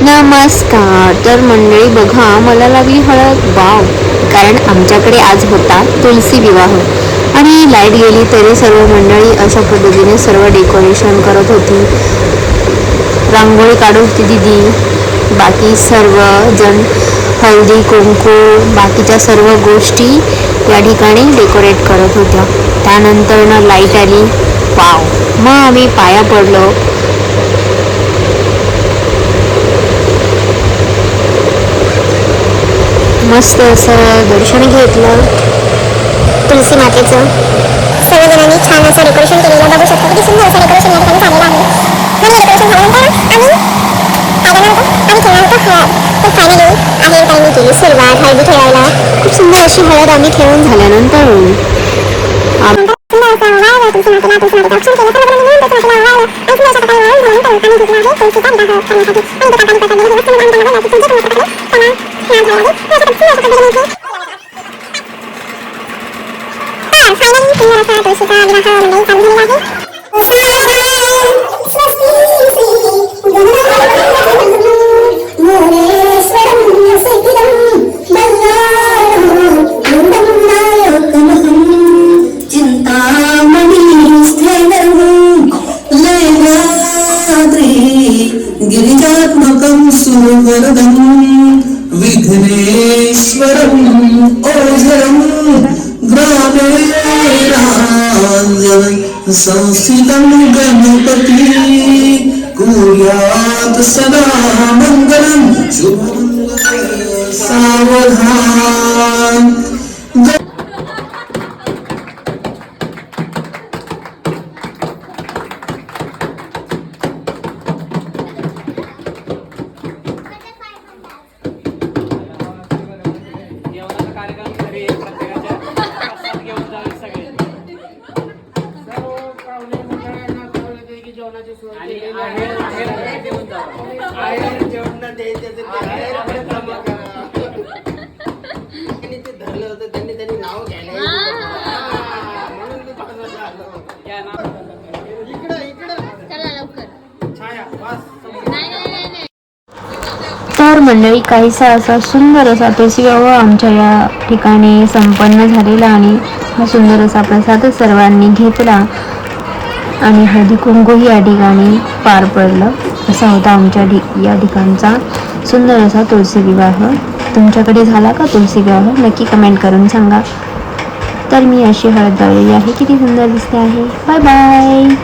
नमस्कार. तर मंडळी बघा, मला लागली हळद. वाव. कारण आमच्याकडे आज होता तुलसी विवाह आणि लाईट गेली तरी सर्व मंडळी अशा पद्धतीने सर्व डेकोरेशन करत होती. रांगोळी काढत होती दीदी. बाकी सर्व जण हळदी कुंकू बाकीच्या सर्व गोष्टी या ठिकाणी डेकोरेट करत होत्या. त्यानंतर ना लाईट आली. वाव. मग आम्ही पाया पडलो. मस्त असं दर्शन घेतलं तुलसी मातेचं. सर्वजणांनी छान असं डेकोरेशन केलेलं बघू शकतो. किती सुंदर असं डेकोरेशन या ठिकाणी झालेलं आहे. म्हणजे डेकोरेशन झाल्यानंतर आम्ही खेळणार होतो हळद. तर फायनली आहे ताईंनी केली सुरुवात हळदी खेळायला. खूप सुंदर अशी हळद आम्ही खेळून झाल्यानंतर गिरिजात्मकं सुवरदं विघ्नेश्वरं ओझरं ग्रामे राञ्जनं संस्थितं गणपति कुर्यात् सदा मङ्गलं शुभमङ्गलं सावधान. तर मंडळी काहीसा असा सुंदर असा तुलसी विवाह आमच्या या ठिकाणी संपन्न झालेला आणि हा सुंदर असा प्रसाद सर्वांनी घेतला आणि हळदी कुंकूही या ठिकाणी पार पडलं. असा होता आमच्या या ठिकाणचा सुंदर असा तुलसी विवाह. तुमच्याकडे झाला का तुलसी विवाह? नक्की कमेंट करून सांगा. तर मी अशी हळद लावलेली आहे. किती सुंदर दिसते आहे. Bye bye.